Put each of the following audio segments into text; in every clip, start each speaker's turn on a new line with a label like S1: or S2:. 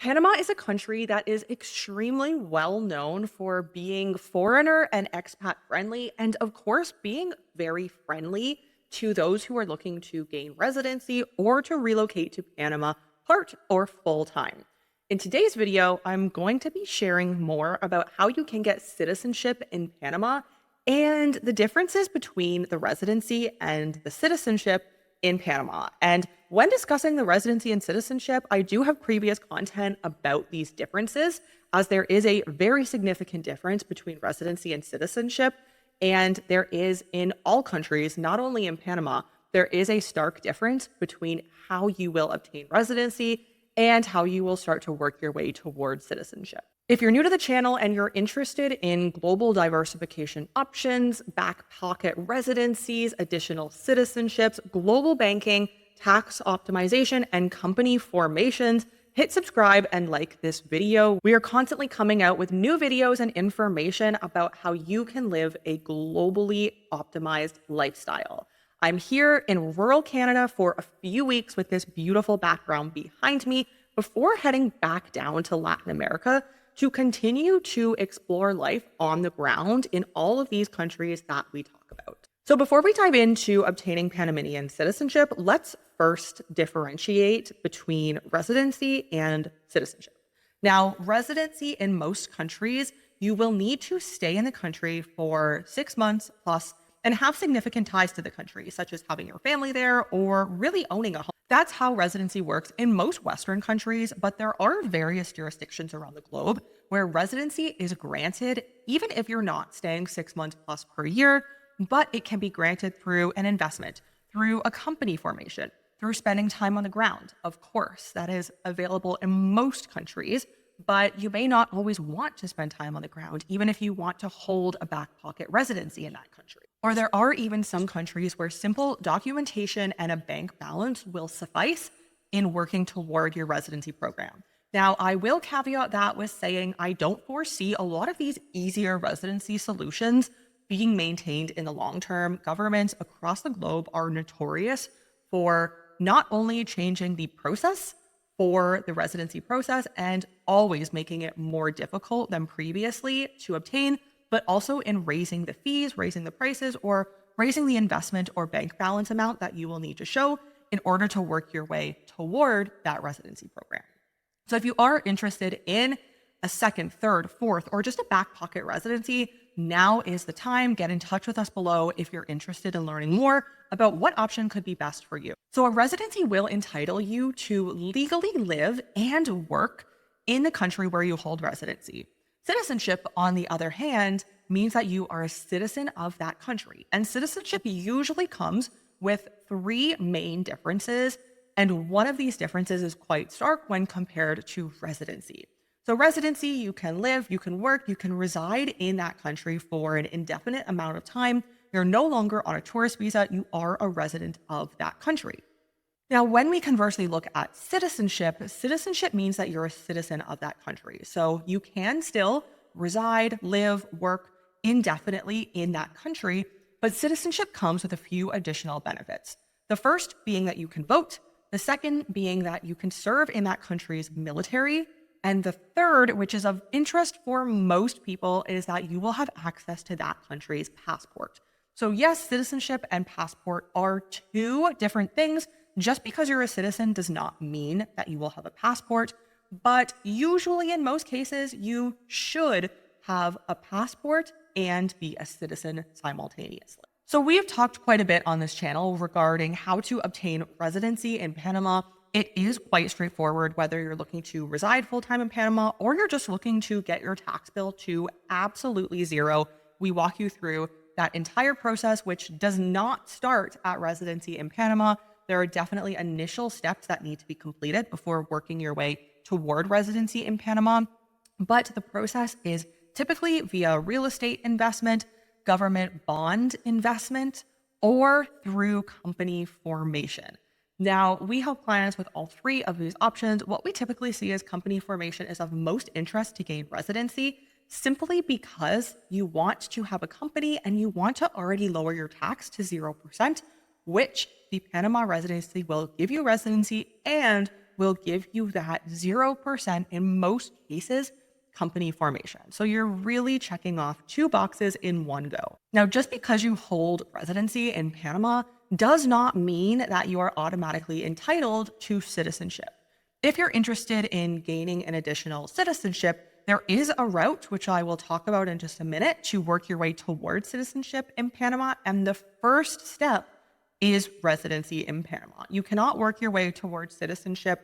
S1: Panama is a country that is extremely well known for being foreigner and expat friendly, and of course, being very friendly to those who are looking to gain residency or to relocate to Panama part or full time. In today's video, I'm going to be sharing more about how you can get citizenship in Panama and the differences between the residency and the citizenship in Panama. And when discussing the residency and citizenship, I do have previous content about these differences, as there is a very significant difference between residency and citizenship. And there is in all countries, not only in Panama, there is a stark difference between how you will obtain residency and how you will start to work your way towards citizenship. If you're new to the channel and you're interested in global diversification options, back pocket residencies, additional citizenships, global banking, tax optimization, and company formations, hit subscribe and like this video. We are constantly coming out with new videos and information about how you can live a globally optimized lifestyle. I'm here in rural Canada for a few weeks with this beautiful background behind me before heading back down to Latin America to continue to explore life on the ground in all of these countries that we talk about. So before we dive into obtaining Panamanian citizenship, let's first differentiate between residency and citizenship. Now, residency in most countries, you will need to stay in the country for 6 months plus and have significant ties to the country, such as having your family there or really owning a home. That's how residency works in most Western countries, but there are various jurisdictions around the globe where residency is granted even if you're not staying 6 months plus per year, but it can be granted through an investment, through a company formation, through spending time on the ground. Of course, that is available in most countries, but you may not always want to spend time on the ground, even if you want to hold a back pocket residency in that country. Or there are even some countries where simple documentation and a bank balance will suffice in working toward your residency program. Now, I will caveat that with saying I don't foresee a lot of these easier residency solutions being maintained in the long term. Governments across the globe are notorious for not only changing the process for the residency process and always making it more difficult than previously to obtain, but also in raising the fees, raising the prices, or raising the investment or bank balance amount that you will need to show in order to work your way toward that residency program. So if you are interested in a second, third, fourth, or just a back pocket residency, now is the time. Get in touch with us below if you're interested in learning more about what option could be best for you. So a residency will entitle you to legally live and work in the country where you hold residency. Citizenship, on the other hand, means that you are a citizen of that country. And citizenship usually comes with three main differences. And one of these differences is quite stark when compared to residency. So residency, you can live, you can work, you can reside in that country for an indefinite amount of time. You're no longer on a tourist visa, you are a resident of that country. Now, when we conversely look at citizenship, citizenship means that you're a citizen of that country. So you can still reside, live, work indefinitely in that country, but citizenship comes with a few additional benefits. The first being that you can vote, the second being that you can serve in that country's military, and the third, which is of interest for most people, is that you will have access to that country's passport. So yes, citizenship and passport are two different things. Just because you're a citizen does not mean that you will have a passport, but usually in most cases, you should have a passport and be a citizen simultaneously. So we have talked quite a bit on this channel regarding how to obtain residency in Panama. It is quite straightforward, whether you're looking to reside full-time in Panama or you're just looking to get your tax bill to absolutely zero. We walk you through that entire process, which does not start at residency in Panama. There are definitely initial steps that need to be completed before working your way toward residency in Panama. But the process is typically via real estate investment, government bond investment, or through company formation. Now, we help clients with all three of these options. What we typically see is company formation is of most interest to gain residency, simply because you want to have a company and you want to already lower your tax to 0%, which the Panama residency will give you residency and will give you that 0% in most cases company formation. So you're really checking off 2 boxes in one go. Now, just because you hold residency in Panama does not mean that you are automatically entitled to citizenship. If you're interested in gaining an additional citizenship, there is a route, which I will talk about in just a minute, to work your way towards citizenship in Panama. And the first step is residency in Panama. You cannot work your way towards citizenship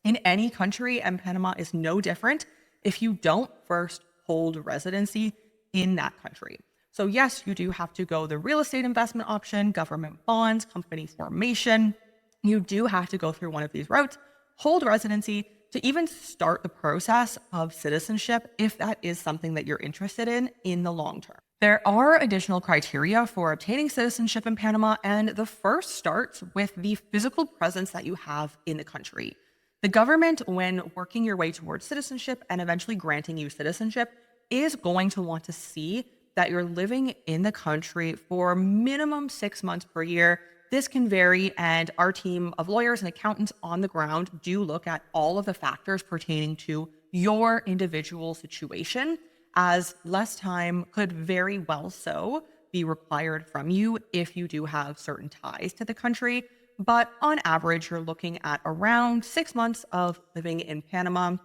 S1: in any country, and Panama is no different if you don't first hold residency in that country. So yes, you do have to go the real estate investment option, government bonds, company formation. You do have to go through one of these routes, hold residency to even start the process of citizenship if that is something that you're interested in the long term. There are additional criteria for obtaining citizenship in Panama, and the first starts with the physical presence that you have in the country. The government, when working your way towards citizenship and eventually granting you citizenship, is going to want to see that you're living in the country for minimum 6 months per year. This can vary, and our team of lawyers and accountants on the ground do look at all of the factors pertaining to your individual situation, as less time could very well so be required from you if you do have certain ties to the country. But on average, you're looking at around 6 months of living in Panama.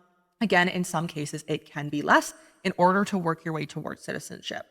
S1: Again, in some cases, it can be less in order to work your way towards citizenship.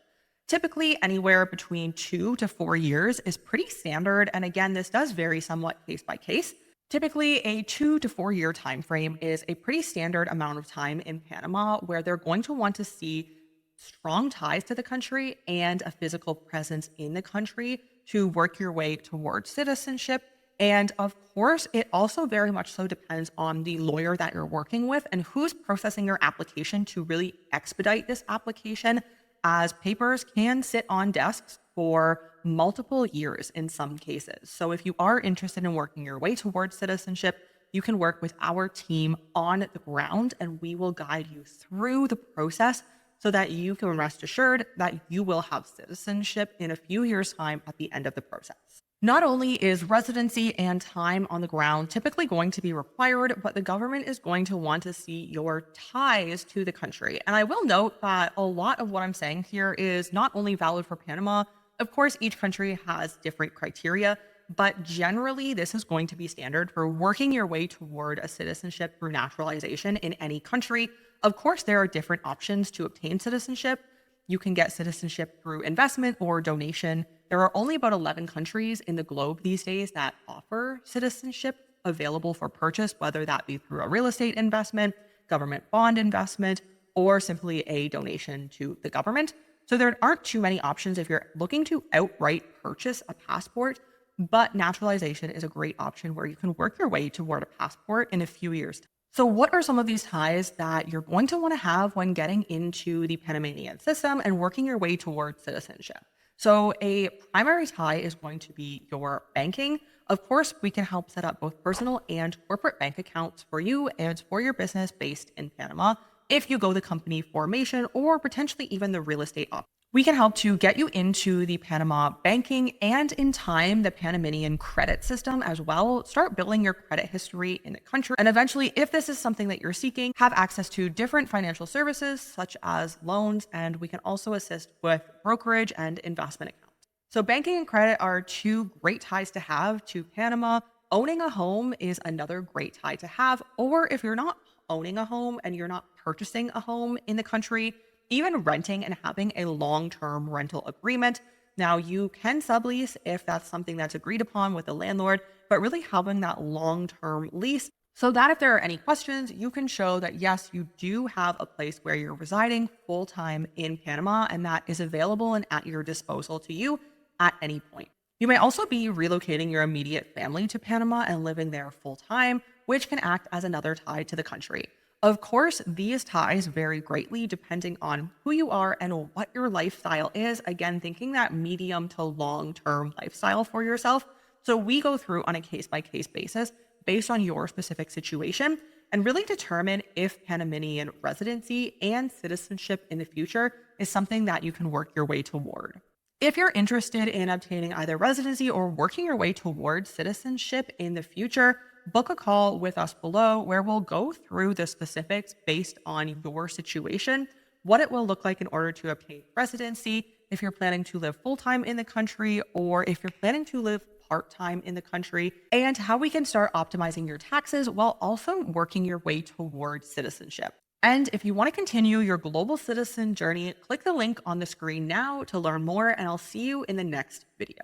S1: Typically, anywhere between 2 to 4 years is pretty standard. And again, this does vary somewhat case by case. Typically, a 2 to 4 year time frame is a pretty standard amount of time in Panama where they're going to want to see strong ties to the country and a physical presence in the country to work your way towards citizenship. And of course, it also very much so depends on the lawyer that you're working with and who's processing your application to really expedite this application, as papers can sit on desks for multiple years in some cases. So if you are interested in working your way towards citizenship, you can work with our team on the ground, and we will guide you through the process so that you can rest assured that you will have citizenship in a few years' time at the end of the process. Not only is residency and time on the ground typically going to be required, but the government is going to want to see your ties to the country. And I will note that a lot of what I'm saying here is not only valid for Panama. Of course, each country has different criteria, but generally this is going to be standard for working your way toward a citizenship through naturalization in any country. Of course, there are different options to obtain citizenship. You can get citizenship through investment or donation. There are only about 11 countries in the globe these days that offer citizenship available for purchase, whether that be through a real estate investment, government bond investment, or simply a donation to the government. So there aren't too many options if you're looking to outright purchase a passport, but naturalization is a great option where you can work your way toward a passport in a few years. So what are some of these ties that you're going to want to have when getting into the Panamanian system and working your way towards citizenship? So a primary tie is going to be your banking. Of course, we can help set up both personal and corporate bank accounts for you and for your business based in Panama if you go the company formation or potentially even the real estate option. We can help to get you into the Panama banking and in time, the Panamanian credit system as well. Start building your credit history in the country. And eventually, if this is something that you're seeking, have access to different financial services such as loans. And we can also assist with brokerage and investment accounts. So banking and credit are 2 great ties to have to Panama. Owning a home is another great tie to have. Or if you're not owning a home and you're not purchasing a home in the country, even renting and having a long-term rental agreement. Now, you can sublease if that's something that's agreed upon with the landlord, but really having that long-term lease so that if there are any questions, you can show that, yes, you do have a place where you're residing full-time in Panama, and that is available and at your disposal to you at any point. You may also be relocating your immediate family to Panama and living there full-time, which can act as another tie to the country. Of course, these ties vary greatly depending on who you are and what your lifestyle is. Again, thinking that medium to long-term lifestyle for yourself. So we go through on a case-by-case basis based on your specific situation and really determine if Panamanian residency and citizenship in the future is something that you can work your way toward. If you're interested in obtaining either residency or working your way towards citizenship in the future, book a call with us below where we'll go through the specifics based on your situation, what it will look like in order to obtain residency, if you're planning to live full time in the country, or if you're planning to live part time in the country, and how we can start optimizing your taxes while also working your way towards citizenship. And if you want to continue your global citizen journey, click the link on the screen now to learn more, and I'll see you in the next video.